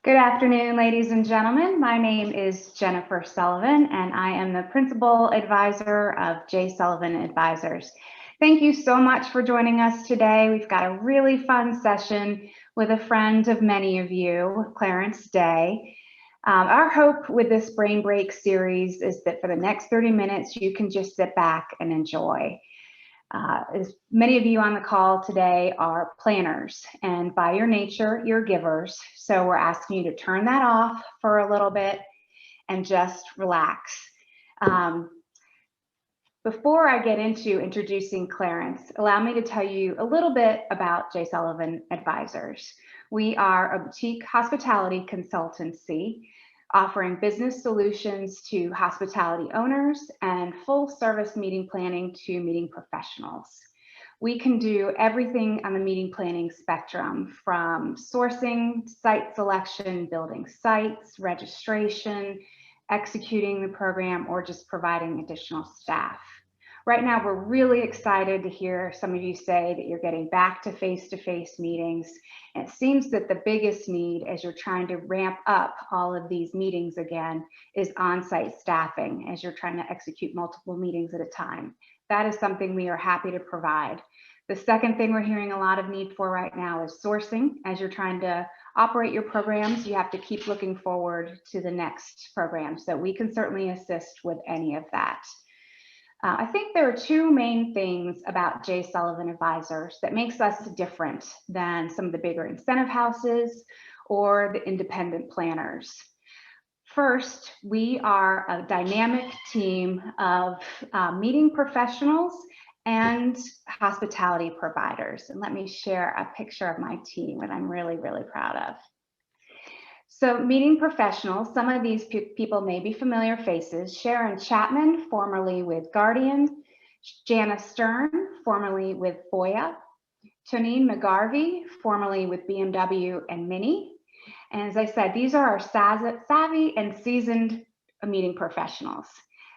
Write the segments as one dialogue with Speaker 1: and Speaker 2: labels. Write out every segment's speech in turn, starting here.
Speaker 1: Good afternoon, ladies and gentlemen. My name is Jennifer Sullivan, and I am the Principal Advisor of J. Sullivan Advisors. Thank you so much for joining us today. We've got a really fun session with a friend of many of you, Clarence Day. Our hope with this Brain Break series is that for the next 30 minutes, you can just sit back and enjoy. As many of you on the call today are planners, and by your nature, you're givers. So we're asking you to turn that off for a little bit and just relax. Before I get into introducing Clarence, allow me to tell you a little bit about J. Sullivan Advisors. We are a boutique hospitality consultancy offering business solutions to hospitality owners and full service meeting planning to meeting professionals. We can do everything on the meeting planning spectrum, from sourcing, site selection, building sites, registration, executing the program, or just providing additional staff. Right now, we're really excited to hear some of you say that you're getting back to face-to-face meetings. And it seems that the biggest need as you're trying to ramp up all of these meetings again is on-site staffing as you're trying to execute multiple meetings at a time. That is something we are happy to provide. The second thing we're hearing a lot of need for right now is sourcing. As you're trying to operate your programs, you have to keep looking forward to the next program. So we can certainly assist with any of that. I think there are two main things about J. Sullivan Advisors that makes us different than some of the bigger incentive houses or the independent planners. First, we are a dynamic team of meeting professionals and hospitality providers. And let me share a picture of my team that I'm really, really proud of. So meeting professionals, some of these people may be familiar faces. Sharon Chapman, formerly with Guardian. Jana Stern, formerly with Voya. Tonine McGarvey, formerly with BMW and Mini. And as I said, these are our savvy and seasoned meeting professionals.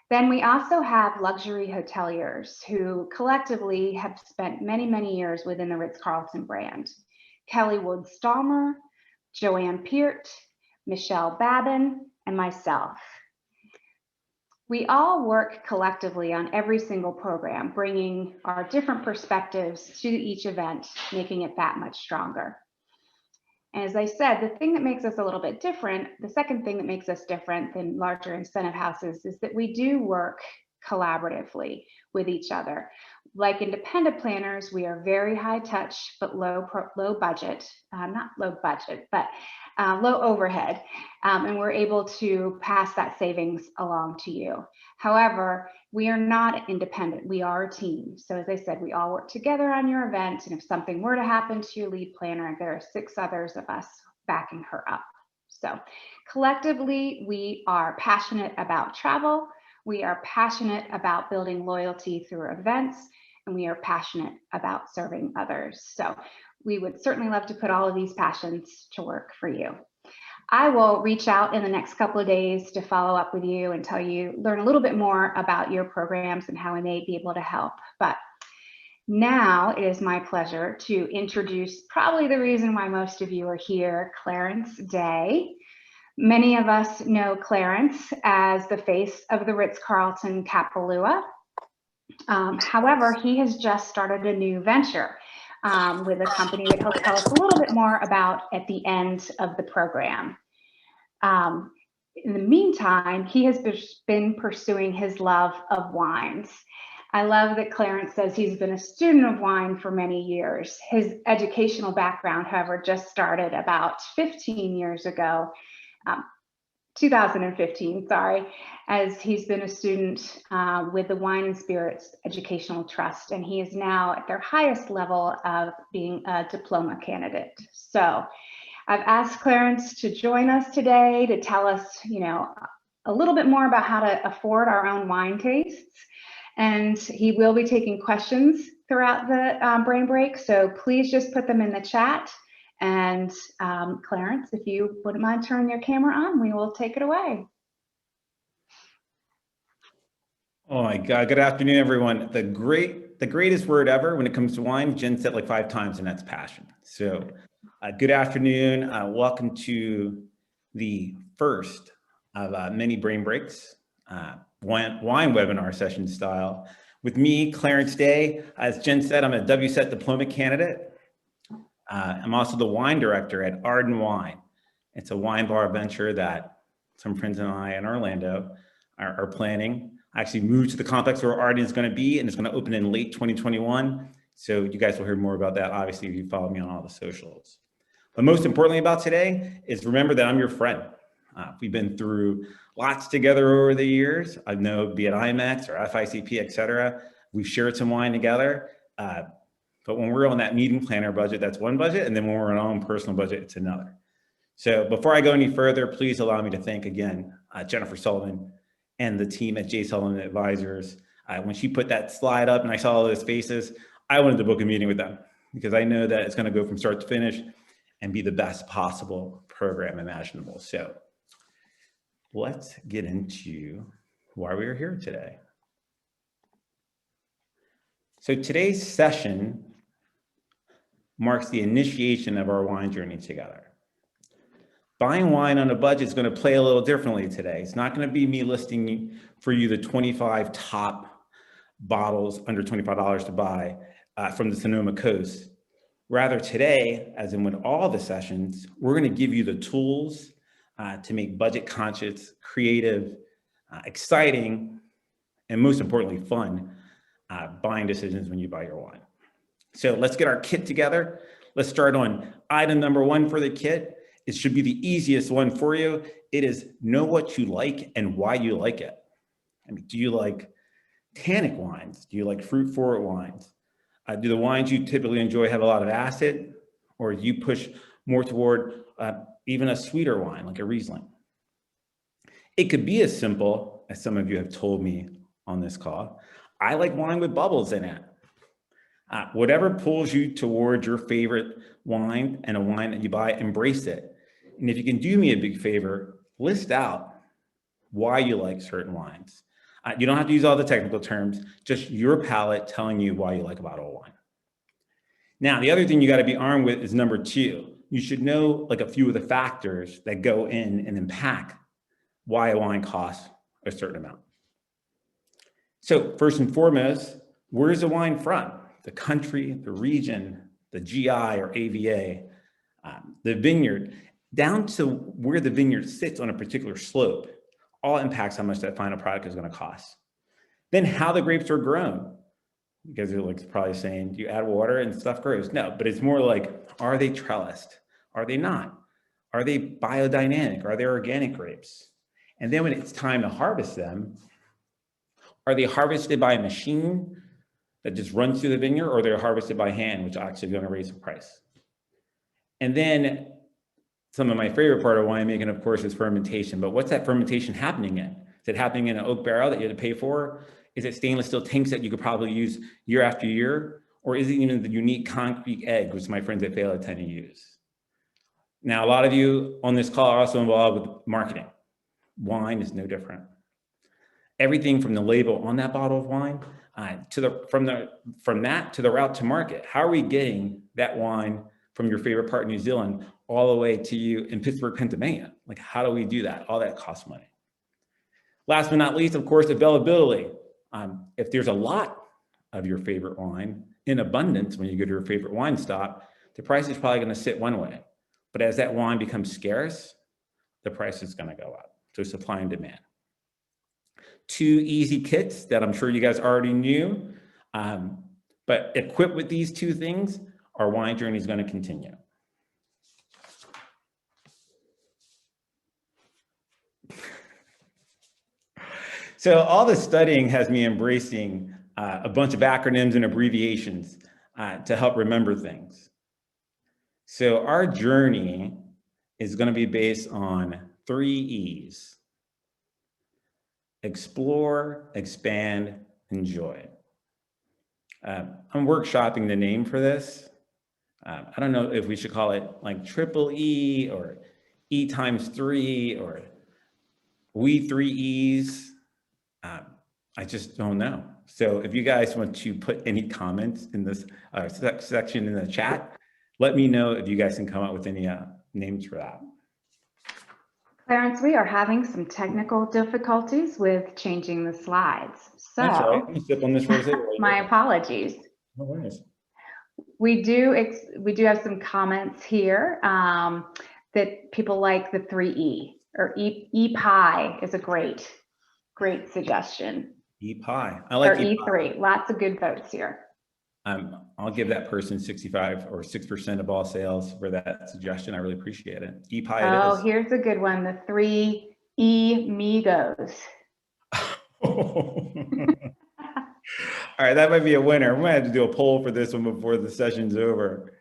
Speaker 1: Then we also have luxury hoteliers who collectively have spent many, many years within the Ritz-Carlton brand. Kelly Wood-Stalmer, Joanne Peart, Michelle Babin, and myself. We all work collectively on every single program, bringing our different perspectives to each event, making it that much stronger. And as I said, the thing that makes us a little bit different, the second thing that makes us different than larger incentive houses is that we do work collaboratively with each other. Like independent planners, we are very high touch, but low budget, not low budget, but low overhead. And we're able to pass that savings along to you. However, we are not independent, we are a team. So as I said, we all work together on your event. And if something were to happen to your lead planner, there are 6 others of us backing her up. So collectively, we are passionate about travel. We are passionate about building loyalty through events, and we are passionate about serving others. So we would certainly love to put all of these passions to work for you. I will reach out in the next couple of days to follow up with you and learn a little bit more about your programs and how we may be able to help. But now it is my pleasure to introduce probably the reason why most of you are here, Clarence Day. Many of us know Clarence as the face of the Ritz-Carlton Kapalua. However, he has just started a new venture with a company that he'll tell us a little bit more about at the end of the program. In the meantime, he has been pursuing his love of wines. I love that Clarence says he's been a student of wine for many years. His educational background, however, just started about 15 years ago. 2015, sorry, as he's been a student with the Wine and Spirits Educational Trust, and he is now at their highest level of being a diploma candidate. So I've asked Clarence to join us today to tell us, a little bit more about how to afford our own wine tastes. And he will be taking questions throughout the brain break. So please just put them in the chat. And Clarence, if you wouldn't mind turning your camera on, we will take it away.
Speaker 2: Oh my God, good afternoon, everyone. The greatest word ever when it comes to wine, Jen said like 5 times, and that's passion. So good afternoon. Welcome to the first of many brain breaks, wine webinar session style. With me, Clarence Day. As Jen said, I'm a WSET diploma candidate. I'm also the wine director at Arden Wine. It's a wine bar venture that some friends and I in Orlando are planning. I actually moved to the complex where Arden is going to be, and it's going to open in late 2021. So you guys will hear more about that, obviously, if you follow me on all the socials. But most importantly about today is remember that I'm your friend. We've been through lots together over the years. I know, be it IMEX or FICP, et cetera. We've shared some wine together. But when we're on that meeting planner budget, that's one budget. And then when we're on our own personal budget, it's another. So before I go any further, please allow me to thank again, Jennifer Sullivan and the team at J. Sullivan Advisors. When she put that slide up and I saw all those faces, I wanted to book a meeting with them because I know that it's going to go from start to finish and be the best possible program imaginable. So let's get into why we are here today. So today's session marks the initiation of our wine journey together. Buying wine on a budget is going to play a little differently today. It's not going to be me listing for you the 25 top bottles under $25 to buy from the Sonoma Coast. Rather today, as in with all the sessions, we're going to give you the tools to make budget conscious, creative, exciting, and most importantly, fun buying decisions when you buy your wine. So let's get our kit together. Let's start on item number one for the kit. It should be the easiest one for you. It is know what you like and why you like it. I mean, do you like tannic wines? Do you like fruit forward wines? Do the wines you typically enjoy have a lot of acid, or do you push more toward even a sweeter wine like a Riesling? It could be as simple as some of you have told me on this call. I like wine with bubbles in it. Whatever pulls you toward your favorite wine and a wine that you buy, embrace it. And if you can do me a big favor, list out why you like certain wines. You don't have to use all the technical terms, just your palate telling you why you like a bottle of wine. Now, the other thing you got to be armed with is number two. You should know like a few of the factors that go in and impact why a wine costs a certain amount. So first and foremost, where is the wine from? The country, the region, the GI or AVA, the vineyard, down to where the vineyard sits on a particular slope, all impacts how much that final product is going to cost. Then how the grapes are grown. You guys are like probably saying, do you add water and stuff grows? No, but it's more like, are they trellised? Are they not? Are they biodynamic? Are they organic grapes? And then when it's time to harvest them, are they harvested by a machine that just runs through the vineyard, or they're harvested by hand, which actually is going to raise the price? And then some of my favorite part of winemaking, of course, is fermentation. But what's that fermentation happening in? Is it happening in an oak barrel that you had to pay for? Is it stainless steel tanks that you could probably use year after year? Or is it even the unique concrete egg, which my friends at Fela tend to use? Now, a lot of you on this call are also involved with marketing. Wine is no different. Everything from the label on that bottle of wine from that to the route to market. How are we getting that wine from your favorite part of New Zealand all the way to you in Pittsburgh, Pennsylvania? Like, how do we do that? All that costs money. Last but not least, of course, availability. If there's a lot of your favorite wine in abundance when you go to your favorite wine stop, the price is probably going to sit one way. But as that wine becomes scarce, the price is going to go up. So supply and demand. Two easy kits that I'm sure you guys already knew, but equipped with these two things, our wine journey is going to continue. So all the studying has me embracing a bunch of acronyms and abbreviations to help remember things. So our journey is going to be based on 3 E's. Explore, expand, enjoy. I'm workshopping the name for this. I don't know if we should call it like triple E or E times 3 or we 3 E's. I just don't know. So if you guys want to put any comments in this section in the chat, let me know if you guys can come up with any names for that.
Speaker 1: Clarence, we are having some technical difficulties with changing the slides.
Speaker 2: That's all right. I'm
Speaker 1: So
Speaker 2: gonna sip on this rosé while you're
Speaker 1: my
Speaker 2: there.
Speaker 1: apologies.
Speaker 2: No worries.
Speaker 1: We do have some comments here that people like the 3E or E-Pie is a great suggestion.
Speaker 2: E-pie. I like
Speaker 1: Or E3. Lots of good votes here.
Speaker 2: I'll give that person 65 or 6% of all sales for that suggestion. I really appreciate it. E-pie it is.
Speaker 1: Oh, here's a good one. The 3 E-Migos.
Speaker 2: All right, that might be a winner. We might have to do a poll for this one before the session's over.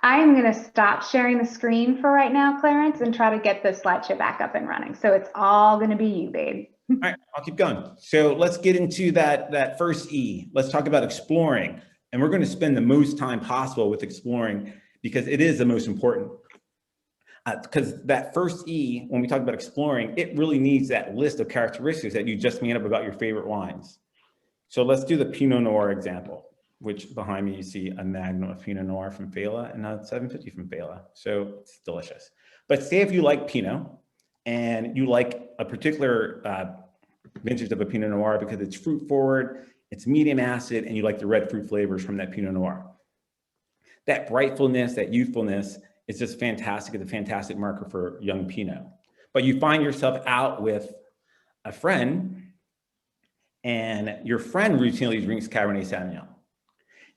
Speaker 1: I'm going to stop sharing the screen for right now, Clarence, and try to get the slideshow back up and running. So it's all going to be you, babe.
Speaker 2: All right, I'll keep going. So let's get into that first E. Let's talk about exploring. And we're going to spend the most time possible with exploring because it is the most important. Because that first E, when we talk about exploring, it really needs that list of characteristics that you just made up about your favorite wines. So let's do the Pinot Noir example, which behind me you see a Magnum of Pinot Noir from Fela and a 750 from Fela. So it's delicious. But say if you like Pinot and you like a particular vintage of a Pinot Noir because it's fruit forward, it's medium acid, and you like the red fruit flavors from that Pinot Noir. That brightfulness, that youthfulness is just fantastic. It's a fantastic marker for young Pinot. But you find yourself out with a friend and your friend routinely drinks Cabernet Sauvignon.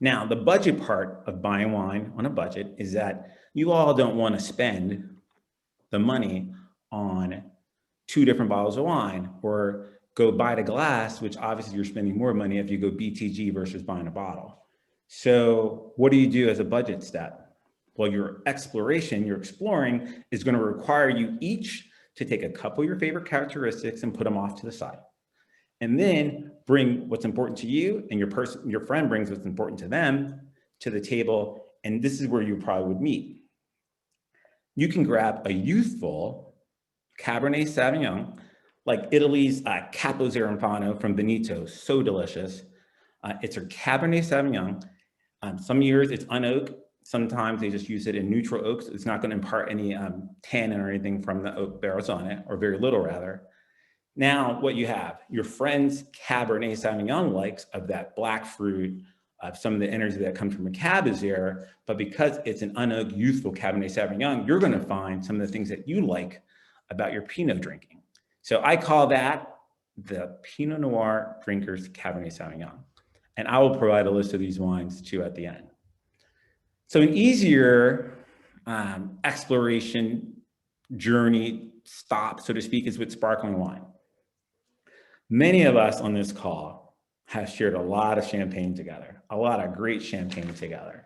Speaker 2: Now, the budget part of buying wine on a budget is that you all don't want to spend the money on 2 different bottles of wine or go buy the glass, which obviously you're spending more money if you go BTG versus buying a bottle. So what do you do as a budget step? Well, your exploration, your exploring is going to require you each to take a couple of your favorite characteristics and put them off to the side. And then bring what's important to you and your friend brings what's important to them to the table. And this is where you probably would meet. You can grab a youthful Cabernet Sauvignon, like Italy's Capo Zerifano from Veneto, so delicious. It's a Cabernet Sauvignon. Some years it's unoaked. Sometimes they just use it in neutral oaks. It's not going to impart any tannin or anything from the oak barrels on it, or very little rather. Now what you have, your friend's Cabernet Sauvignon likes of that black fruit, of some of the energy that comes from a cab is there, but because it's an unoaked, youthful Cabernet Sauvignon, you're going to find some of the things that you like about your Pinot drinking. So I call that the Pinot Noir Drinkers Cabernet Sauvignon. And I will provide a list of these wines too at the end. So an easier exploration journey stop, so to speak, is with sparkling wine. Many of us on this call have shared a lot of champagne together, a lot of great champagne together.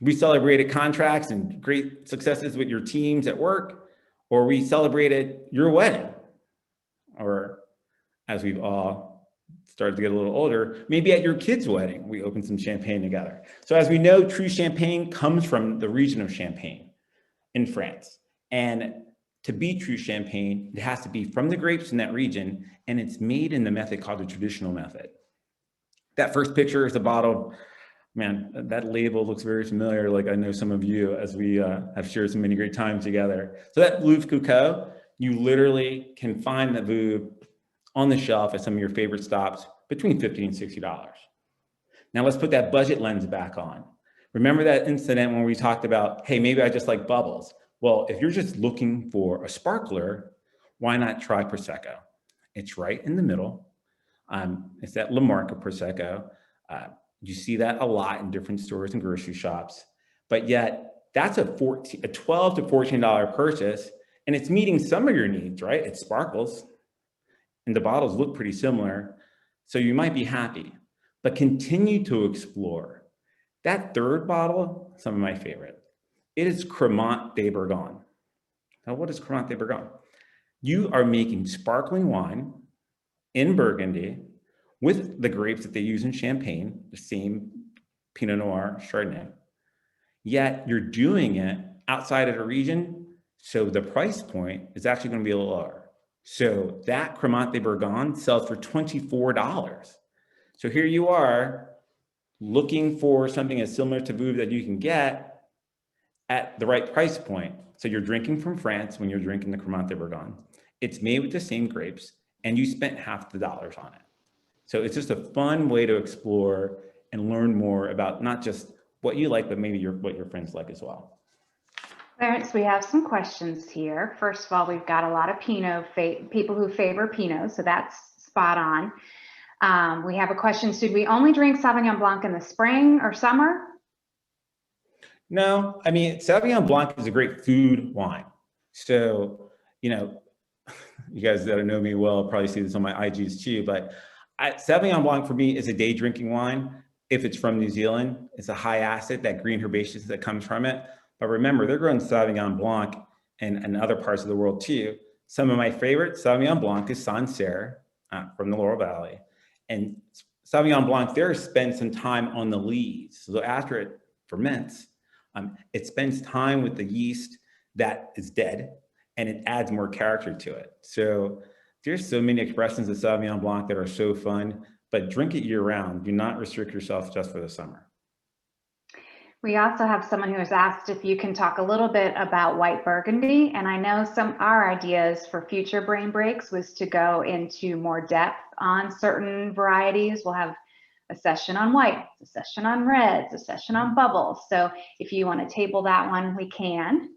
Speaker 2: We celebrated contracts and great successes with your teams at work, or we celebrated your wedding, or as we've all started to get a little older, maybe at your kid's wedding, we opened some champagne together. So as we know, true champagne comes from the region of Champagne in France. And to be true champagne, it has to be from the grapes in that region, and it's made in the method called the traditional method. That first picture is a bottle. Man, that label looks very familiar, like I know some of you, as we have shared so many great times together. So that Veuve Clicquot, you literally can find the Veuve on the shelf at some of your favorite stops between $50 and $60. Now let's put that budget lens back on. Remember that incident when we talked about, hey, maybe I just like bubbles. Well, if you're just looking for a sparkler, why not try Prosecco? It's right in the middle. It's that La Marca Prosecco. You see that a lot in different stores and grocery shops, but yet that's a $12 to $14 purchase, and it's meeting some of your needs, right? It sparkles, and the bottles look pretty similar, so you might be happy, but continue to explore. That third bottle, some of my favorite. It is Cremant de Bourgogne. Now, what is Cremant de Bourgogne? You are making sparkling wine in Burgundy with the grapes that they use in Champagne, the same Pinot Noir, Chardonnay, yet you're doing it outside of the region, so the price point is actually going to be a little lower. So that Cremant de Bourgogne sells for $24. So here you are looking for something as similar to Veuve that you can get, at the right price point. So you're drinking from France when you're drinking the Cremant de Bourgogne. It's made with the same grapes, and you spent half the dollars on it. So it's just a fun way to explore and learn more about not just what you like, but maybe what your friends like as well.
Speaker 1: Clarence, we have some questions here. First of all, we've got a lot of people who favor Pinot, so that's spot on. We have a question, should we only drink Sauvignon Blanc in the spring or summer?
Speaker 2: No, I mean, Sauvignon Blanc is a great food wine. So, you know, you guys that know me well probably see this on my IGs too, but Sauvignon Blanc for me is a day drinking wine. If it's from New Zealand, it's a high acid, that green herbaceous that comes from it. But remember, they're growing Sauvignon Blanc in other parts of the world too. Some of my favorite Sauvignon Blanc is Sancerre from the Laurel Valley. And Sauvignon Blanc there spends some time on the lees. So after it ferments, it spends time with the yeast that is dead, and it adds more character to it. So there's so many expressions of Sauvignon Blanc that are so fun, but drink it year round. Do not restrict yourself just for the summer.
Speaker 1: We also have someone who has asked if you can talk a little bit about white Burgundy. And I know our ideas for future brain breaks was to go into more depth on certain varieties. We'll have a session on white, a session on reds, a session on bubbles. So if you want to table that one, we can.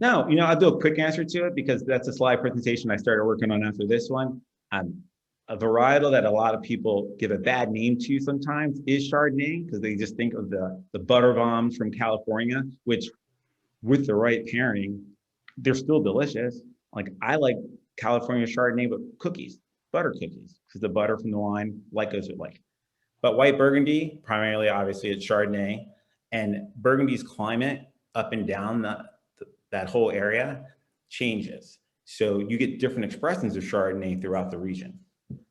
Speaker 2: No, you know, I'll do a quick answer to it because that's a slide presentation I started working on after this one. A varietal that a lot of people give a bad name to sometimes is Chardonnay, because they just think of the butter bombs from California, which with the right pairing, they're still delicious. Like I like California Chardonnay, but cookies, butter cookies, because the butter from the wine goes with like. But white Burgundy, primarily, obviously, it's Chardonnay, and Burgundy's climate up and down that whole area changes. So you get different expressions of Chardonnay throughout the region.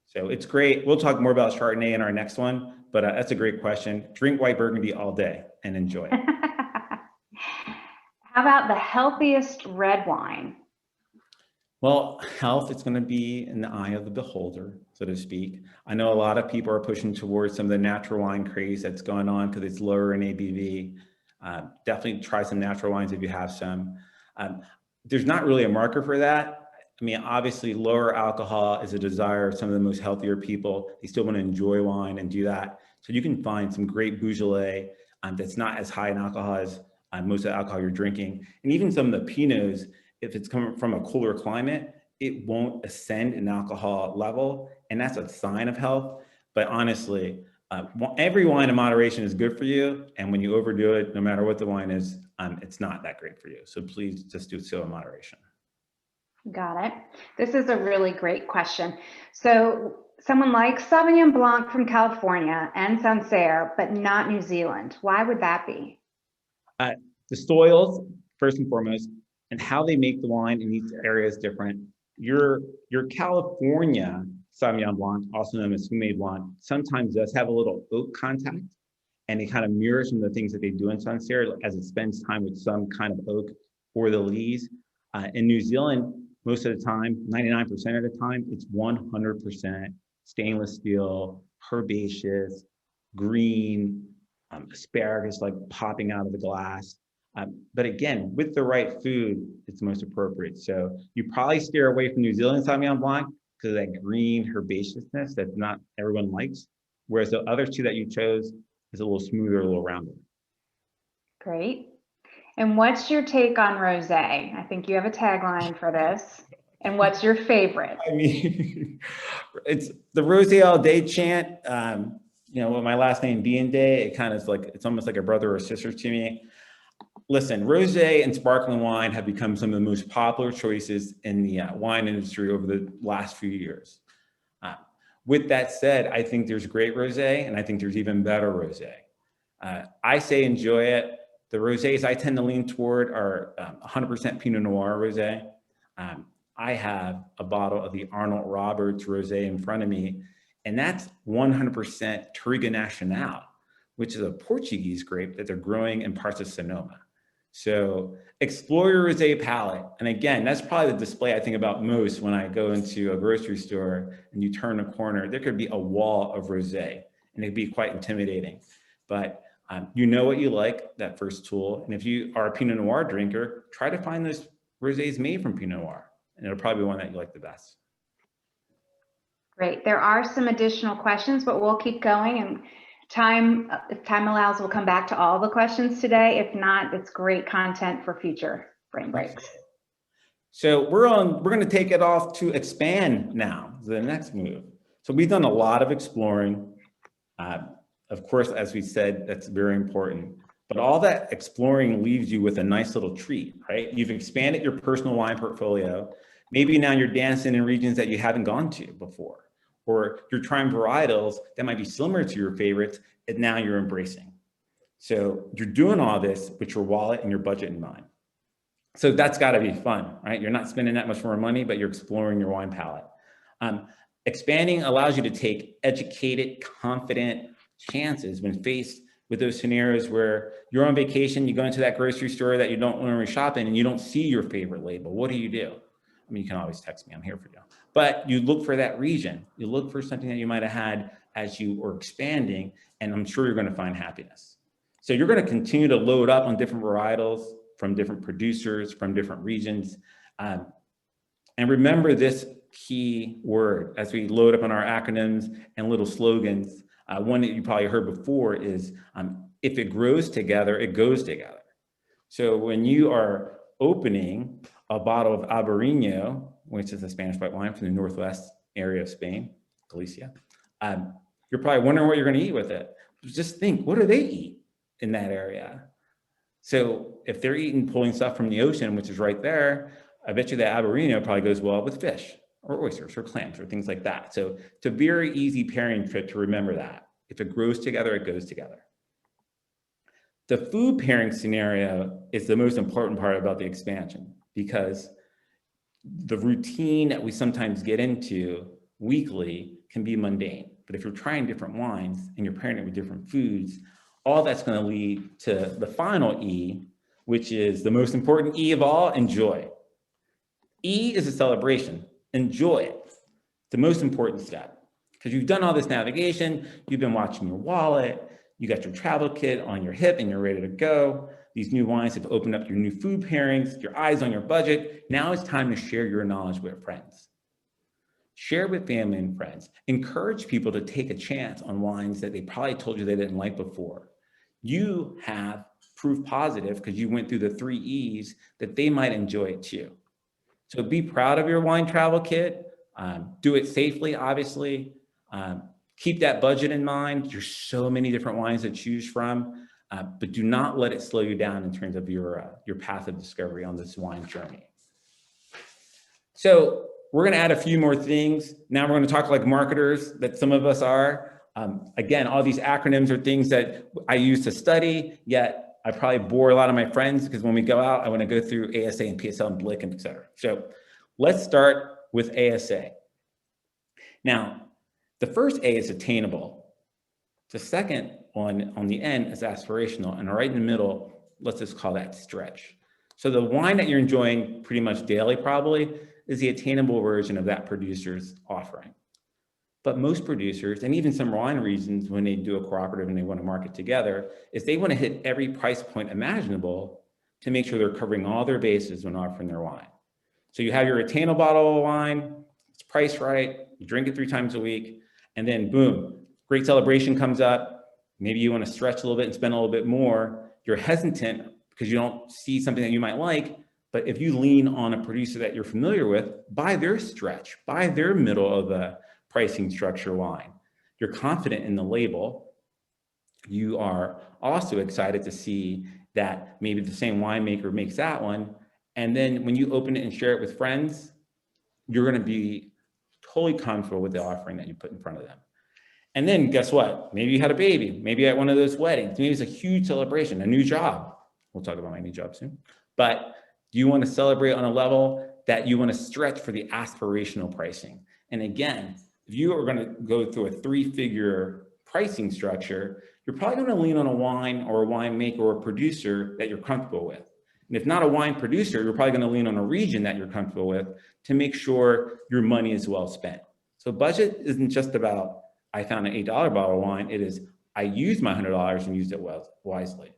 Speaker 2: So it's great. We'll talk more about Chardonnay in our next one, but that's a great question. Drink white Burgundy all day and enjoy it.
Speaker 1: How about the healthiest red wine?
Speaker 2: Well, health, it's going to be in the eye of the beholder, so to speak. I know a lot of people are pushing towards some of the natural wine craze that's going on because it's lower in ABV. Definitely try some natural wines if you have some. There's not really a marker for that. I mean, obviously lower alcohol is a desire of some of the most healthier people. They still want to enjoy wine and do that. So you can find some great Beaujolais that's not as high in alcohol as most of the alcohol you're drinking. And even some of the Pinots, if it's coming from a cooler climate, it won't ascend in alcohol level. And that's a sign of health. But honestly, every wine in moderation is good for you. And when you overdo it, no matter what the wine is, it's not that great for you. So please just do so in moderation.
Speaker 1: Got it. This is a really great question. So someone like Sauvignon Blanc from California and Sancerre, but not New Zealand. Why would that be?
Speaker 2: The soils, first and foremost, and how they make the wine in each area is different. Your California Sauvignon Blanc, also known as Fumé Blanc, sometimes does have a little oak contact, and it kind of mirrors some of the things that they do in Sancerre as it spends time with some kind of oak or the lees. In New Zealand, most of the time, 99% of the time, it's 100% stainless steel, herbaceous, green, asparagus like popping out of the glass. But again, with the right food, it's most appropriate. So you probably steer away from New Zealand Sauvignon Blanc because of that green herbaceousness that not everyone likes. Whereas the other two that you chose is a little smoother, a little rounder.
Speaker 1: Great. And what's your take on rosé? I think you have a tagline for this. And what's your favorite?
Speaker 2: I mean, it's the rosé all day chant. You know, with my last name being Day, it kind of is like, it's almost like a brother or sister to me. Listen, rosé and sparkling wine have become some of the most popular choices in the wine industry over the last few years. With that said, I think there's great rosé, and I think there's even better rosé. I say enjoy it. The rosés I tend to lean toward are 100% Pinot Noir rosé. I have a bottle of the Arnold Roberts rosé in front of me, and that's 100% Touriga Nacional, which is a Portuguese grape that they're growing in parts of Sonoma. So explore your rosé palette. And again, that's probably the display I think about most when I go into a grocery store and you turn a corner, there could be a wall of rosé, and it'd be quite intimidating. But You know what you like, that first tool. And if you are a Pinot Noir drinker, try to find those rosés made from Pinot Noir, and it'll probably be one that you like the best.
Speaker 1: Great. There are some additional questions, but we'll keep going, and if time allows, we'll come back to all the questions today. If not, it's great content for future brain breaks.
Speaker 2: So we're going to take it off to expand now, the next move. So we've done a lot of exploring. Of course, as we said, that's very important. But all that exploring leaves you with a nice little treat, right? You've expanded your personal wine portfolio. Maybe now you're dancing in regions that you haven't gone to before, or you're trying varietals that might be similar to your favorites, and now you're embracing. So you're doing all this with your wallet and your budget in mind. So that's got to be fun, right? You're not spending that much more money, but you're exploring your wine palette. Expanding allows you to take educated, confident chances when faced with those scenarios where you're on vacation, you go into that grocery store that you don't normally shop in, and you don't see your favorite label. What do? I mean, you can always text me, I'm here for you. But you look for that region. You look for something that you might have had as you were expanding, and I'm sure you're going to find happiness. So you're going to continue to load up on different varietals from different producers, from different regions. And remember this key word as we load up on our acronyms and little slogans. One that you probably heard before is, if it grows together, it goes together. So when you are opening a bottle of Albarino, which is a Spanish white wine from the northwest area of Spain, Galicia, you're probably wondering what you're going to eat with it. Just think, what do they eat in that area? So if they're pulling stuff from the ocean, which is right there, I bet you that Albarino probably goes well with fish or oysters or clams or things like that. So it's a very easy pairing trick to remember that. If it grows together, it goes together. The food pairing scenario is the most important part about the expansion, because the routine that we sometimes get into weekly can be mundane. But if you're trying different wines and you're pairing it with different foods, all that's going to lead to the final E, which is the most important E of all: enjoy. E is a celebration. Enjoy it. The most important step, because you've done all this navigation, you've been watching your wallet, you got your travel kit on your hip, and you're ready to go. These new wines have opened up your new food pairings, your eyes on your budget. Now it's time to share your knowledge with friends. Share with family and friends. Encourage people to take a chance on wines that they probably told you they didn't like before. You have proof positive, because you went through the 3 E's, that they might enjoy it too. So be proud of your wine travel kit. Do it safely, obviously. Keep that budget in mind. There's so many different wines to choose from, but do not let it slow you down in terms of your path of discovery on this wine journey. So we're going to add a few more things. Now we're going to talk like marketers that some of us are. Again, all these acronyms are things that I use to study, yet I probably bore a lot of my friends, because when we go out, I want to go through ASA and PSL and BLIC and et cetera. So let's start with ASA. Now, the first A is attainable. The second one on the end is aspirational, and right in the middle, let's just call that stretch. So the wine that you're enjoying pretty much daily probably is the attainable version of that producer's offering. But most producers, and even some wine regions, when they do a cooperative and they want to market together, is they want to hit every price point imaginable to make sure they're covering all their bases when offering their wine. So you have your attainable bottle of wine, it's priced right, you drink it 3 times a week, and then boom, great celebration comes up. Maybe you want to stretch a little bit and spend a little bit more. You're hesitant because you don't see something that you might like. But if you lean on a producer that you're familiar with, buy their stretch, buy their middle of the pricing structure wine. You're confident in the label. You are also excited to see that maybe the same winemaker makes that one. And then when you open it and share it with friends, you're going to be totally comfortable with the offering that you put in front of them. And then guess what? Maybe you had a baby, maybe at one of those weddings, maybe it's a huge celebration, a new job. We'll talk about my new job soon. But do you want to celebrate on a level that you want to stretch for the aspirational pricing? And again, if you are going to go through a 3-figure pricing structure, you're probably going to lean on a wine or a winemaker or a producer that you're comfortable with. And if not a wine producer, you're probably going to lean on a region that you're comfortable with to make sure your money is well spent. So budget isn't just about, I found an $8 bottle of wine. It is, I used my $100 and used it wisely.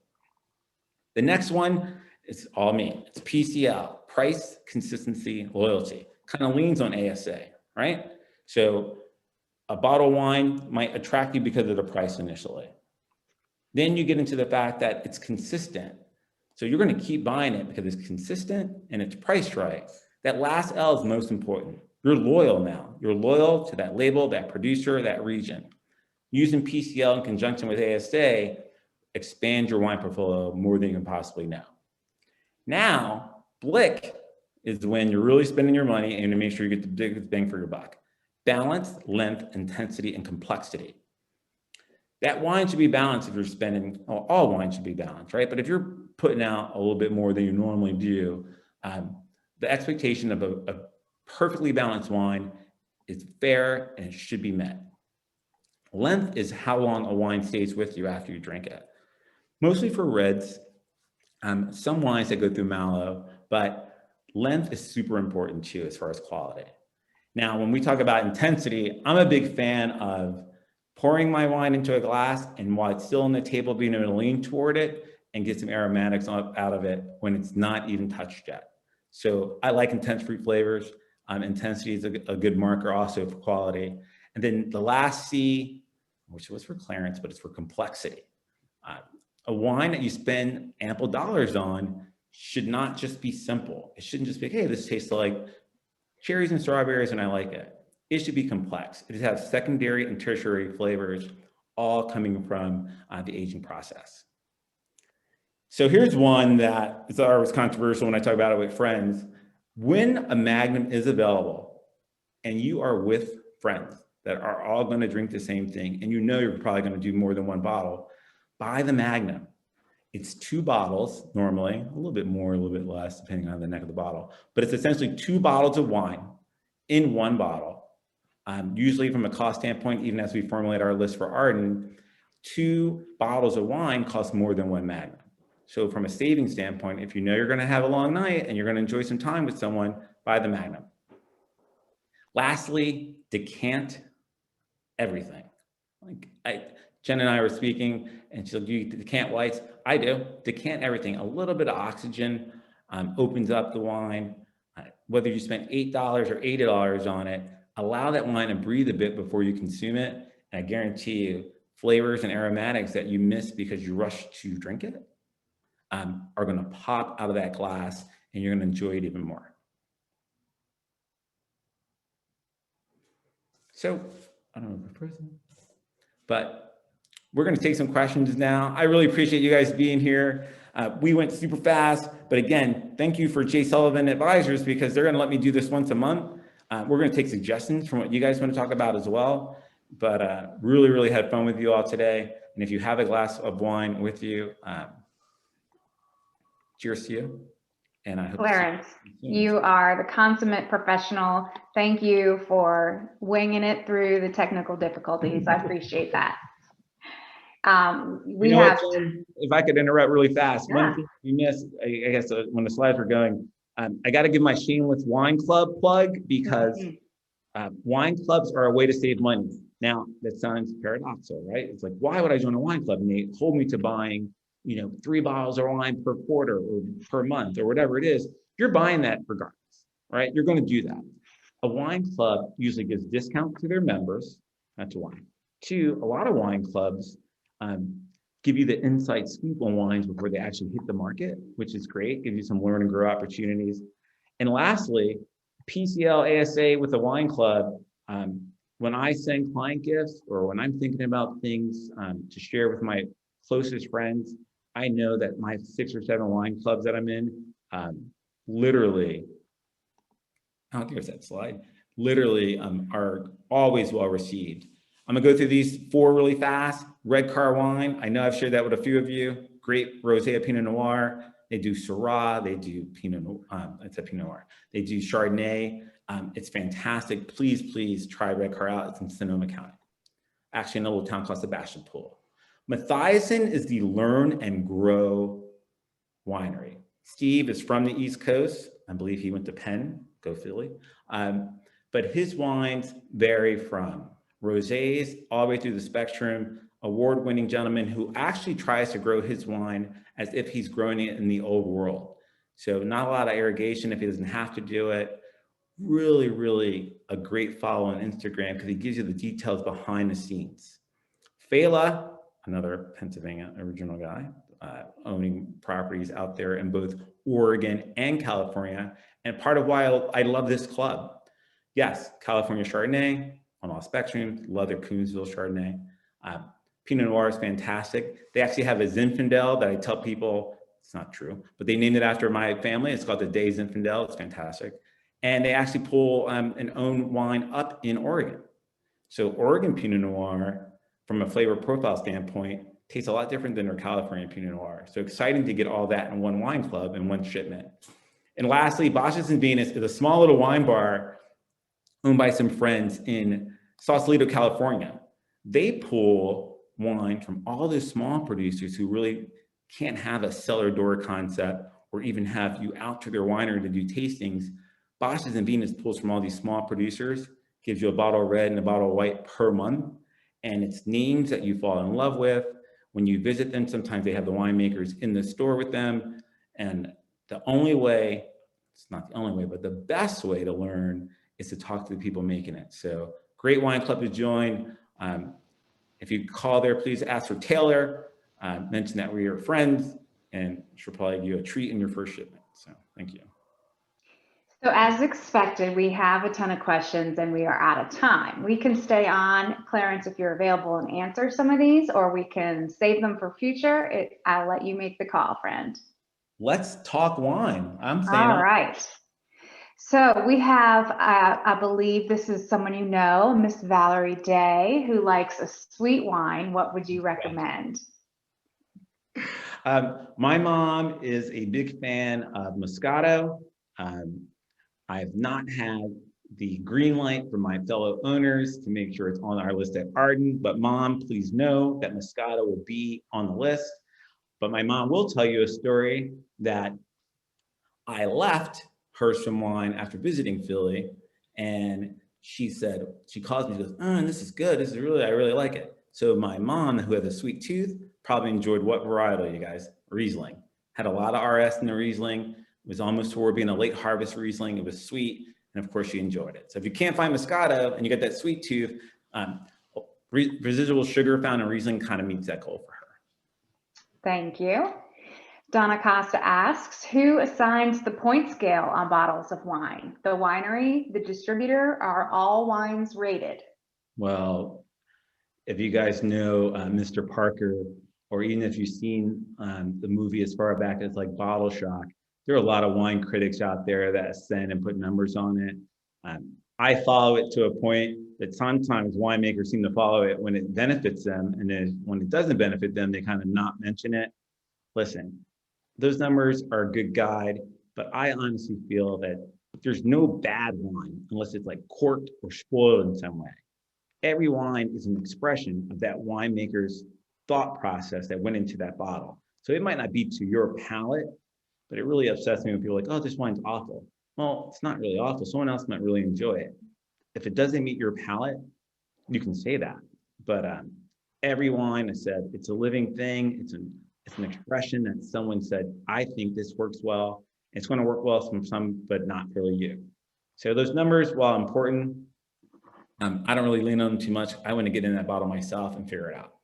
Speaker 2: The next one is all me. It's PCL, price, consistency, loyalty. Kind of leans on ASA, right? So a bottle of wine might attract you because of the price initially. Then you get into the fact that it's consistent. So you're going to keep buying it because it's consistent and it's priced right. That last L is most important. You're loyal now. You're loyal to that label, that producer, that region. Using PCL in conjunction with ASA, expand your wine portfolio more than you can possibly know. Now, Blick is when you're really spending your money and to make sure you get the biggest bang for your buck. Balance, length, intensity, and complexity. That wine should be balanced if you're spending, well, all wine should be balanced, right? But if you're putting out a little bit more than you normally do, the expectation of a perfectly balanced wine is fair and it should be met. Length is how long a wine stays with you after you drink it. Mostly for reds, some wines that go through mallow, but length is super important too as far as quality. Now, when we talk about intensity, I'm a big fan of pouring my wine into a glass and while it's still on the table, being able to lean toward it and get some aromatics out of it when it's not even touched yet. So I like intense fruit flavors. Intensity is a good marker also for quality. And then the last C, which was for Clarence, but it's for complexity. A wine that you spend ample dollars on should not just be simple. It shouldn't just be, hey, this tastes like cherries and strawberries and I like it. It should be complex. It should have secondary and tertiary flavors all coming from the aging process. So here's one that is always controversial when I talk about it with friends. When a Magnum is available and you are with friends that are all going to drink the same thing and you know you're probably going to do more than one bottle, buy the Magnum. It's 2 bottles normally, a little bit more, a little bit less, depending on the neck of the bottle, but it's essentially 2 bottles of wine in 1 bottle. Usually from a cost standpoint, even as we formulate our list for Arden, 2 bottles of wine cost more than 1 Magnum. So from a savings standpoint, if you know you're going to have a long night and you're going to enjoy some time with someone, buy the Magnum. Lastly, decant everything. Jen and I were speaking and she'll do decant whites. I do. Decant everything. A little bit of oxygen opens up the wine. Whether you spend $8 or $80 on it, allow that wine to breathe a bit before you consume it. And I guarantee you, flavors and aromatics that you miss because you rush to drink it are going to pop out of that glass and you're going to enjoy it even more. So, I don't know the person, but we're going to take some questions now. I really appreciate you guys being here. We went super fast, but again, thank you for J. Sullivan Advisors because they're going to let me do this once a month. We're going to take suggestions from what you guys want to talk about as well, but really, really had fun with you all today. And if you have a glass of wine with you, cheers to you. And I hope
Speaker 1: Clarence, you are the consummate professional. Thank you for winging it through the technical difficulties. I appreciate that.
Speaker 2: If I could interrupt really fast,
Speaker 1: Yeah.
Speaker 2: one thing you missed, I guess when the slides were going, I got to give my shameless wine club plug because wine clubs are a way to save money. Now, that sounds paradoxical, right? It's like, why would I join a wine club? And they hold me to buying 3 bottles of wine per quarter or per month or whatever it is. You're buying that regardless, right? You're going to do that. A wine club usually gives discounts to their members. That's one. 2, a lot of wine clubs give you the inside scoop on wines before they actually hit the market, which is great. Gives you some learn and grow opportunities. And lastly, PCL ASA with a wine club. When I send client gifts or when I'm thinking about things to share with my closest friends, I know that my 6 or 7 wine clubs that I'm in literally, oh, there's that slide, literally are always well received. I'm gonna go through these 4 really fast. Red Car wine, I know I've shared that with a few of you. Great Rosé Pinot Noir. They do Syrah, they do Pinot Noir, it's a Pinot Noir. They do Chardonnay. It's fantastic. Please, please try Red Car out. It's in Sonoma County. Actually in a little town called Sebastopol. Mathiasen is the Learn and Grow winery. Steve is from the East Coast. I believe he went to Penn, go Philly. But his wines vary from rosés all the way through the spectrum. award-winning gentleman who actually tries to grow his wine as if he's growing it in the old world. So not a lot of irrigation if he doesn't have to do it. Really, really a great follow on Instagram because he gives you the details behind the scenes. Fela, another Pennsylvania original guy, owning properties out there in both Oregon and California. And part of why I love this club. Yes, California Chardonnay on all spectrums, love their Coonsville Chardonnay. Pinot Noir is fantastic. They actually have a Zinfandel that I tell people, it's not true, but they named it after my family. It's called the Day Zinfandel. It's fantastic. And they actually pull an own wine up in Oregon. So Oregon Pinot Noir, from a flavor profile standpoint, tastes a lot different than their California Pinot Noir. So exciting to get all that in one wine club in one shipment. And lastly, Bosches and Venus is a small little wine bar owned by some friends in Sausalito, California. They pull wine from all those small producers who really can't have a cellar door concept or even have you out to their winery to do tastings. Bosches and Venus pulls from all these small producers, gives you a bottle of red and a bottle of white per month. And it's names that you fall in love with. When you visit them, sometimes they have the winemakers in the store with them. And the only way, it's not the only way, but the best way to learn is to talk to the people making it. So great wine club to join. If you call there, please ask for Taylor, mention that we're your friends, and she'll probably give you a treat in your first shipment. So thank you.
Speaker 1: So as expected, we have a ton of questions and we are out of time. We can stay on, Clarence, if you're available and answer some of these, or we can save them for future. I'll let you make the call, friend.
Speaker 2: Let's talk wine. I'm saying.
Speaker 1: All right. So we have, I believe this is someone you know, Miss Valerie Day, who likes a sweet wine. What would you recommend?
Speaker 2: My mom is a big fan of Moscato. I have not had the green light from my fellow owners to make sure it's on our list at Arden, but Mom, please know that Moscato will be on the list. But my mom will tell you a story that I left Hersham Wine after visiting Philly, and she said, she calls me, she goes, oh, this is good, this is really, I really like it. So my mom, who has a sweet tooth, probably enjoyed what varietal, you guys? Riesling. Had a lot of RS in the Riesling. It was almost toward being a late harvest Riesling. It was sweet, and of course she enjoyed it. So if you can't find Moscato and you get that sweet tooth, residual sugar found in Riesling kind of meets that goal for her.
Speaker 1: Thank you. Donna Costa asks, who assigns the point scale on bottles of wine? The winery, the distributor, are all wines rated?
Speaker 2: Well, if you guys know Mr. Parker, or even if you've seen the movie as far back as like Bottle Shock, there are a lot of wine critics out there that ascend and put numbers on it. I follow it to a point that sometimes winemakers seem to follow it when it benefits them, and then when it doesn't benefit them, they kind of not mention it. Listen, those numbers are a good guide, but I honestly feel that there's no bad wine unless it's like corked or spoiled in some way. Every wine is an expression of that winemaker's thought process that went into that bottle. So it might not be to your palate, but it really upsets me when people are like, oh, this wine's awful. Well, it's not really awful. Someone else might really enjoy it. If it doesn't meet your palate, you can say that. But every wine, I said, it's a living thing. It's an expression that someone said, I think this works well. It's going to work well from some, but not really you. So those numbers, while important, I don't really lean on them too much. I want to get in that bottle myself and figure it out.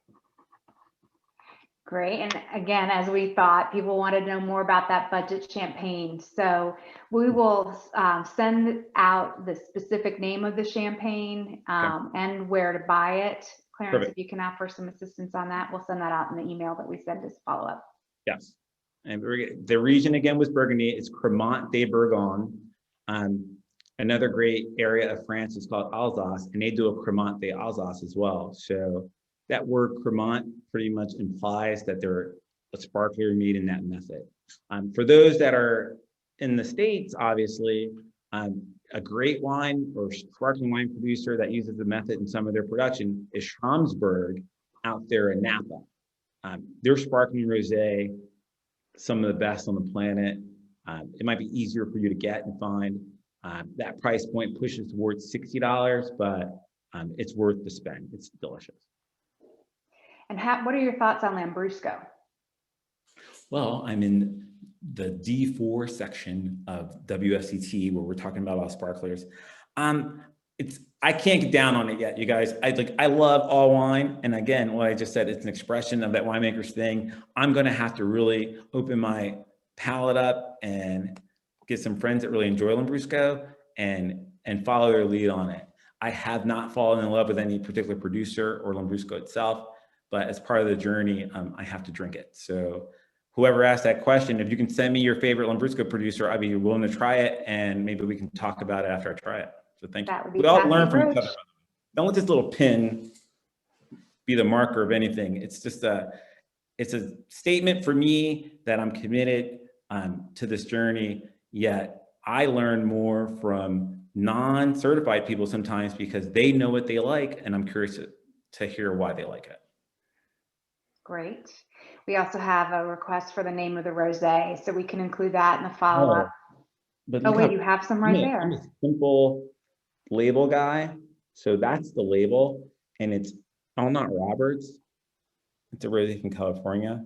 Speaker 1: Great. And again, as we thought, people wanted to know more about that budget champagne. So we will send out the specific name of the champagne and where to buy it. Clarence,
Speaker 2: Perfect.
Speaker 1: if you can offer some assistance on that, we'll send that out in the email that we send as follow-up.
Speaker 2: Yes. And the region again was Burgundy. It's Cremant de Bourgogne. Another great area of France is called Alsace, and they do a Cremant de Alsace as well. So that word Cremant pretty much implies that they're a sparkler made in that method. For those that are in the States, obviously, a great wine or sparkling wine producer that uses the method in some of their production is Schramsberg out there in Napa. Their sparkling rosé, some of the best on the planet. It might be easier for you to get and find. That price point pushes towards $60, but it's worth the spend. It's delicious.
Speaker 1: And what are your thoughts on Lambrusco?
Speaker 2: Well, I'm in the D4 section of WSET where we're talking about all sparklers. I can't get down on it yet, you guys. I love all wine, and again, what I just said, it's an expression of that winemaker's thing. I'm going to have to really open my palate up and get some friends that really enjoy Lambrusco and follow their lead on it. I have not fallen in love with any particular producer or Lambrusco itself, but as part of the journey, I have to drink it. So whoever asked that question, if you can send me your favorite Lambrusco producer, I'd be willing to try it, and maybe we can talk about it after I try it. So thank you. We all learn from each other. Don't let this little pin be the marker of anything. It's just it's a statement for me that I'm committed to this journey, yet I learn more from non-certified people sometimes because they know what they like, and I'm curious to hear why they like it.
Speaker 1: Great. We also have a request for the name of the rosé, so we can include that in the follow-up. Oh wait, you have some right there.
Speaker 2: I'm a simple label guy, so that's the label, and it's not Roberts. It's a rosé from California.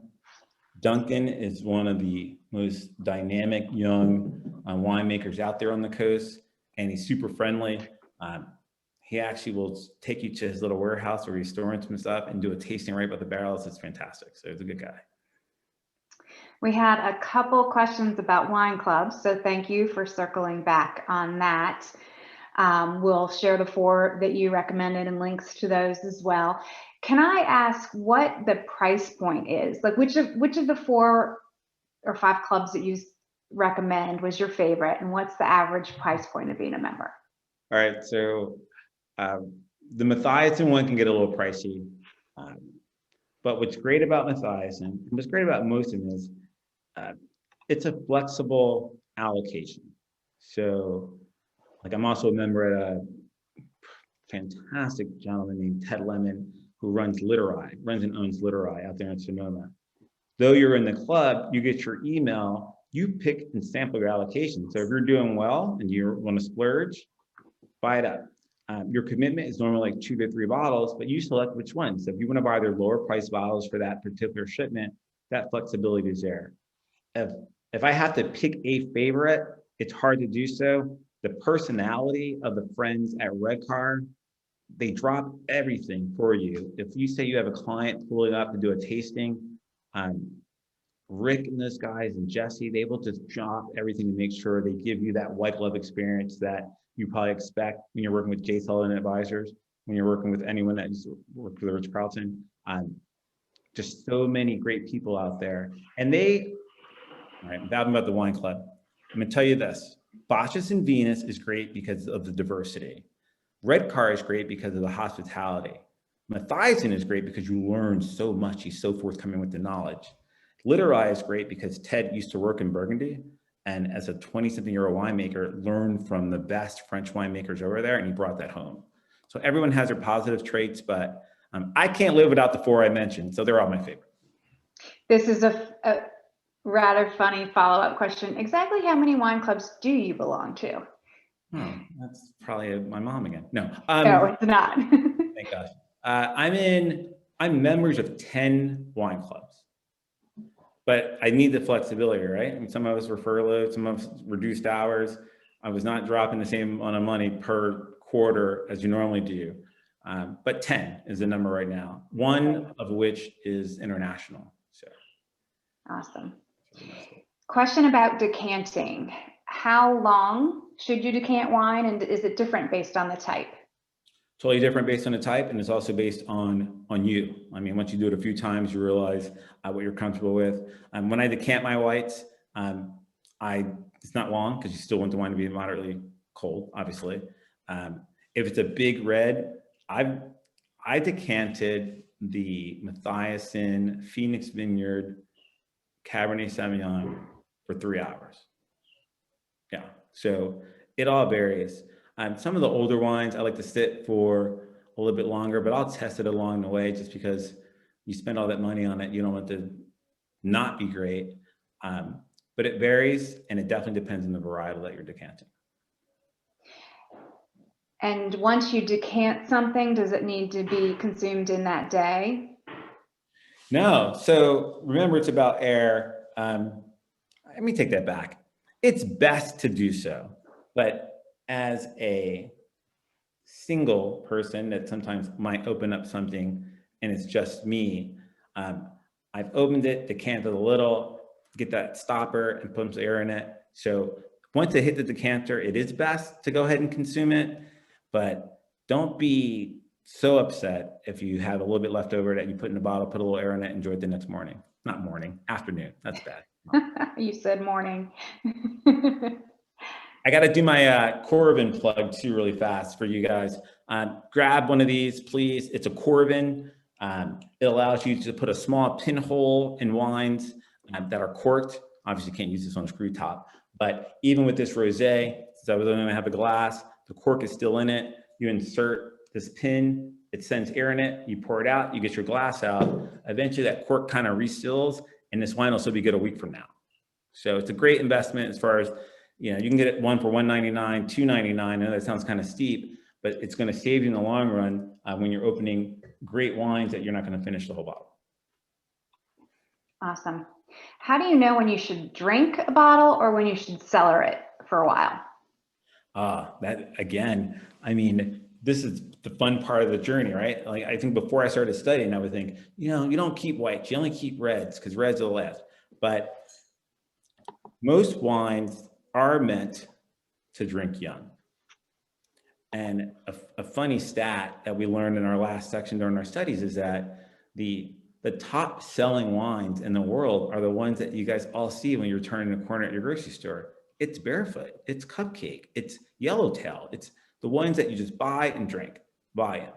Speaker 2: Duncan is one of the most dynamic young winemakers out there on the coast, and he's super friendly. He actually will take you to his little warehouse where he's storing some stuff and do a tasting right by the barrels. It's fantastic. So he's a good guy.
Speaker 1: We had a couple questions about wine clubs, so thank you for circling back on that. We'll share the 4 that you recommended and links to those as well. Can I ask what the price point is? Like which of the 4 or 5 clubs that you recommend was your favorite, and what's the average price point of being a member?
Speaker 2: All right, so the Mathiasen one can get a little pricey, but what's great about Mathiasen, and what's great about most of them is it's a flexible allocation. So like I'm also a member at a fantastic gentleman named Ted Lemon who runs and owns Literai out there in Sonoma. Though you're in the club, you get your email, you pick and sample your allocation. So if you're doing well and you want to splurge, buy it up. Your commitment is normally like 2 to 3 bottles, but you select which ones. So if you want to buy their lower price bottles for that particular shipment, that flexibility is there. If I have to pick a favorite, it's hard to do so. The personality of the friends at Redcar, they drop everything for you. If you say you have a client pulling up to do a tasting, Rick and those guys and Jesse, they will just drop everything to make sure they give you that white glove experience that you probably expect when you're working with J. Sullivan Advisors, when you're working with anyone that used to work for the Ritz-Carlton. Just so many great people out there. And all right, I'm talking about the wine club. I'm gonna tell you this, Bacchus and Venus is great because of the diversity. Redcar is great because of the hospitality. Mathiasen is great because you learn so much. He's so forthcoming with the knowledge. Literai is great because Ted used to work in Burgundy, and as a 20-something-year-old winemaker, learned from the best French winemakers over there, and he brought that home. So everyone has their positive traits, but I can't live without the 4 I mentioned, so they're all my favorite.
Speaker 1: This is a rather funny follow-up question. Exactly how many wine clubs do you belong to?
Speaker 2: Oh, that's probably my mom again. No,
Speaker 1: no, it's not.
Speaker 2: Thank gosh. I'm members of 10 wine clubs, but I need the flexibility, right? I mean, some of us were furloughed, some of us reduced hours. I was not dropping the same amount of money per quarter as you normally do. But 10 is the number right now, one of which is international. So.
Speaker 1: Awesome. Question about decanting. How long should you decant wine, and is it different based on the type?
Speaker 2: Totally different based on the type, and it's also based on you. I mean, once you do it a few times, you realize what you're comfortable with. When I decant my whites, it's not long because you still want the wine to be moderately cold, obviously. If it's a big red, I decanted the Mathiasen Phoenix Vineyard Cabernet Sauvignon for 3 hours. Yeah, so it all varies. Some of the older wines I like to sit for a little bit longer, but I'll test it along the way just because you spend all that money on it. You don't want it to not be great. But it varies, and it definitely depends on the varietal that you're decanting.
Speaker 1: And once you decant something, does it need to be consumed in that day?
Speaker 2: No, so remember it's about air. Let me take that back. It's best to do so, but as a single person that sometimes might open up something and it's just me, I've opened it, decanted a little, get that stopper and put some air in it. So once it hit the decanter, it is best to go ahead and consume it, but don't be so upset if you have a little bit left over that you put in a bottle, put a little air in it, enjoy it the next morning. Not morning, afternoon. That's bad.
Speaker 1: You said morning.
Speaker 2: I got to do my Coravin plug too really fast for you guys. Grab one of these, please. It's a Coravin. It allows you to put a small pinhole in wines that are corked. Obviously, you can't use this on a screw top, but even with this rosé, since I was only going to have a glass, the cork is still in it. You insert this pin, it sends air in it, you pour it out, you get your glass out. Eventually, that cork kind of reseals, and this wine will still be good a week from now. So it's a great investment as far as, you can get it one for $1.99, $2.99. I know that sounds kind of steep, but it's going to save you in the long run when you're opening great wines that you're not going to finish the whole bottle.
Speaker 1: Awesome. How do you know when you should drink a bottle or when you should cellar it for a while?
Speaker 2: That again, I mean, this is the fun part of the journey, right? Like I think before I started studying, I would think, you don't keep whites, you only keep reds because reds are the last. But most wines are meant to drink young. And a funny stat that we learned in our last section during our studies is that the top selling wines in the world are the ones that you guys all see when you're turning the corner at your grocery store. It's Barefoot, it's Cupcake, it's Yellowtail. It's the ones that you just buy and drink, buy it.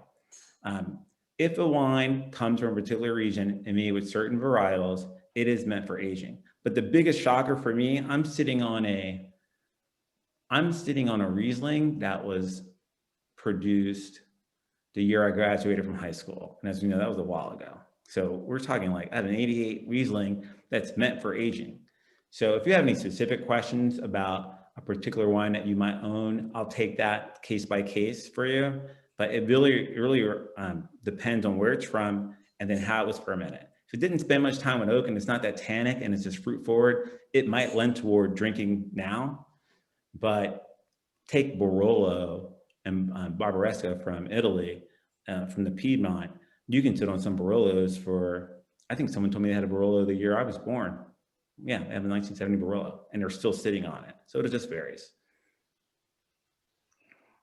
Speaker 2: If a wine comes from a particular region and made with certain varietals, it is meant for aging. But the biggest shocker for me, I'm sitting on a Riesling that was produced the year I graduated from high school. And as we know, that was a while ago. So we're talking like I have an 88 Riesling that's meant for aging. So if you have any specific questions about a particular wine that you might own, I'll take that case by case for you. But it really depends on where it's from and then how it was fermented. If it didn't spend much time with oak and it's not that tannic and it's just fruit forward, it might lend toward drinking now. But take Barolo and Barbaresco from Italy, from the Piedmont. You can sit on some Barolos for, I think someone told me they had a Barolo the year I was born. Yeah, they have a 1970 Barolo and they're still sitting on it. So it just varies.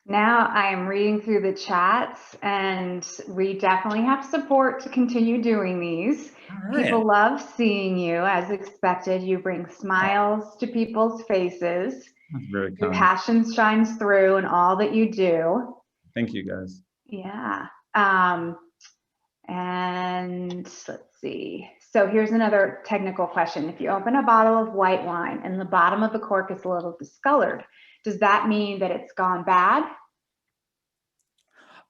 Speaker 1: Now I am reading through the chats and we definitely have support to continue doing these. Right. People love seeing you. As expected, you bring smiles to people's faces.
Speaker 2: That's very
Speaker 1: Your passion shines through in all that you do.
Speaker 2: Thank you, guys.
Speaker 1: Yeah. And let's see. So here's another technical question. If you open a bottle of white wine and the bottom of the cork is a little discolored, does that mean that it's gone bad?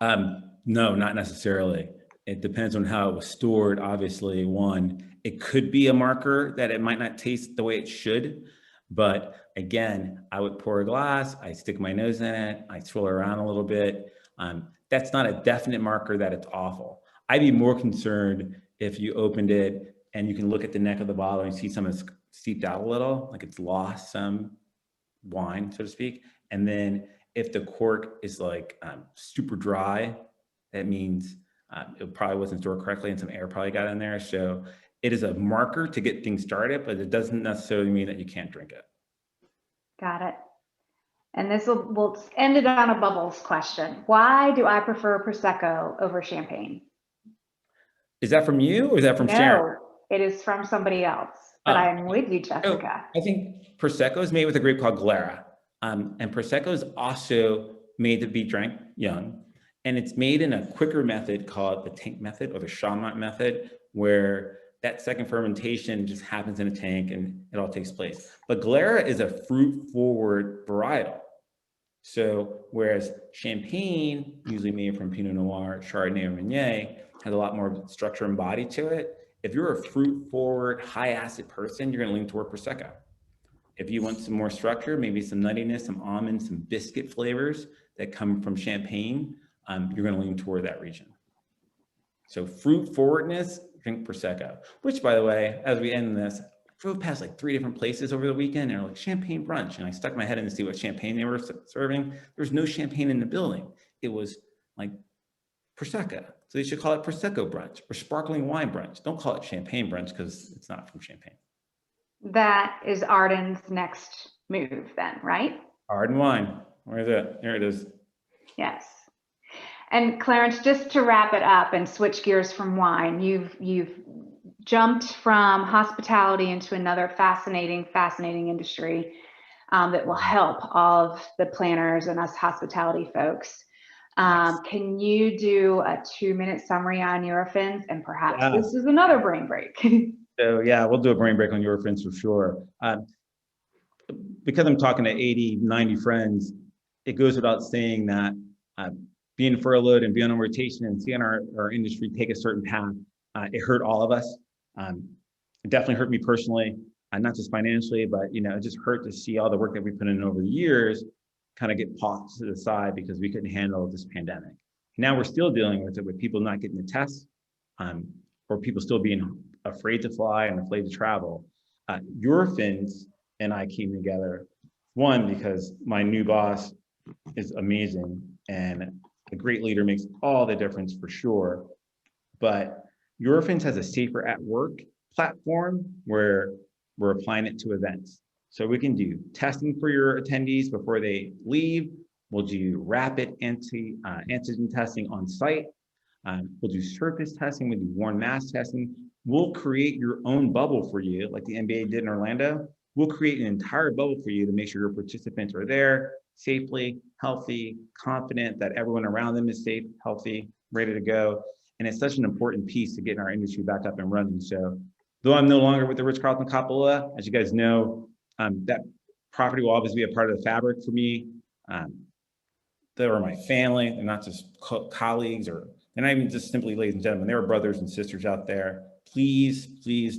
Speaker 2: No, not necessarily. It depends on how it was stored. Obviously, it could be a marker that it might not taste the way it should. But again, I would pour a glass, I stick my nose in it, I swirl around a little bit. That's not a definite marker that it's awful. I'd be more concerned if you opened it and you can look at the neck of the bottle and see some is seeped out a little, like it's lost some wine, so to speak. And then if the cork is like super dry, that means it probably wasn't stored correctly and some air probably got in there. So it is a marker to get things started, but it doesn't necessarily mean that you can't drink it.
Speaker 1: Got it. And this we'll end it on a bubbles question. Why do I prefer Prosecco over champagne?
Speaker 2: Is that from you or is that from Sharon?
Speaker 1: No, it is from somebody else, but I'm with you, Jessica.
Speaker 2: I think Prosecco is made with a grape called Glera. And Prosecco is also made to be drank young. And it's made in a quicker method called the tank method or the Chaumont method, where that second fermentation just happens in a tank and it all takes place. But Glera is a fruit-forward varietal. So whereas Champagne, usually made from Pinot Noir, Chardonnay, or Meunier, has a lot more structure and body to it. If you're a fruit-forward, high-acid person, you're going to lean toward Prosecco. If you want some more structure, maybe some nuttiness, some almonds, some biscuit flavors that come from Champagne, you're going to lean toward that region. So fruit forwardness drink Prosecco, which, by the way, as we end this, I drove past like 3 different places over the weekend and they're like champagne brunch. And I stuck my head in to see what champagne they were serving. There's no champagne in the building. It was like Prosecco. So they should call it Prosecco brunch or sparkling wine brunch. Don't call it champagne brunch because it's not from Champagne.
Speaker 1: That is Arden's next move then, right?
Speaker 2: Arden wine. Where is it? There it is.
Speaker 1: Yes. And Clarence, just to wrap it up and switch gears from wine, you've jumped from hospitality into another fascinating industry that will help all of the planners and us hospitality folks. Can you do a 2-minute summary on Eurofins? And perhaps this is another brain break.
Speaker 2: So yeah, we'll do a brain break on Eurofins for sure. Because I'm talking to 80, 90 friends, it goes without saying that being furloughed and being on rotation and seeing our industry take a certain path, it hurt all of us. It definitely hurt me personally, not just financially, but it just hurt to see all the work that we put in over the years kind of get tossed to the side because we couldn't handle this pandemic. Now we're still dealing with it, with people not getting the tests, or people still being afraid to fly and afraid to travel. Eurofins and I came together, one, because my new boss is amazing and a great leader makes all the difference for sure. But Eurofins has a safer at work platform where we're applying it to events. So we can do testing for your attendees before they leave. We'll do rapid antigen testing on site. We'll do surface testing. We'll do worn mask testing. We'll create your own bubble for you, like the NBA did in Orlando. We'll create an entire bubble for you to make sure your participants are there safely, healthy, confident that everyone around them is safe, healthy, ready to go. And it's such an important piece to getting our industry back up and running. So though I'm no longer with the Ritz-Carlton Kapalua, as you guys know, that property will always be a part of the fabric for me. They were my family. They're not just colleagues, or they're not even just simply ladies and gentlemen. They were brothers and sisters out there. Please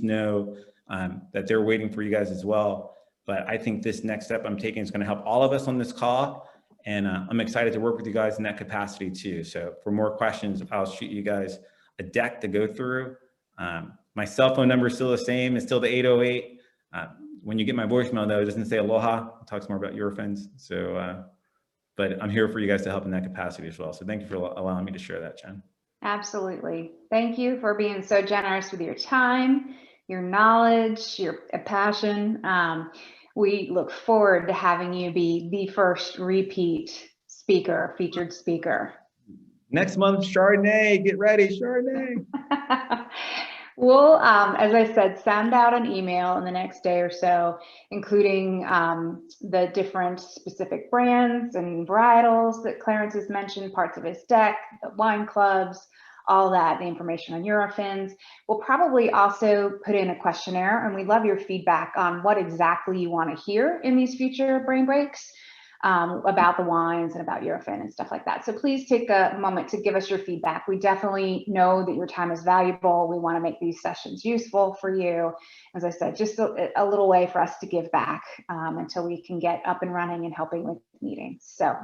Speaker 2: know that they're waiting for you guys as well. But I think this next step I'm taking is going to help all of us on this call. And I'm excited to work with you guys in that capacity too. So for more questions, I'll shoot you guys a deck to go through. My cell phone number is still the same. It's still the 808. When you get my voicemail though, it doesn't say aloha. It talks more about Eurofins. So, but I'm here for you guys to help in that capacity as well. So thank you for allowing me to share that, Jen.
Speaker 1: Absolutely. Thank you for being so generous with your time, your knowledge, your passion. We look forward to having you be the first repeat speaker, featured speaker.
Speaker 2: Next month, Chardonnay, get ready, Chardonnay.
Speaker 1: We'll, as I said, send out an email in the next day or so, including the different specific brands and varietals that Clarence has mentioned, parts of his deck, the wine clubs, all that, the information on Eurofins. We'll probably also put in a questionnaire, and we'd love your feedback on what exactly you want to hear in these future brain breaks about the wines and about Eurofin and stuff like that. So please take a moment to give us your feedback. We definitely know that your time is valuable. We want to make these sessions useful for you. As I said, just a little way for us to give back until we can get up and running and helping with meetings. So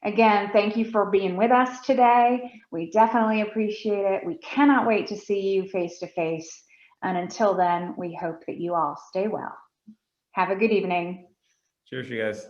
Speaker 1: again, thank you for being with us today. We definitely appreciate it. We cannot wait to see you face to face. And until then, we hope that you all stay well. Have a good evening.
Speaker 2: Cheers, you guys.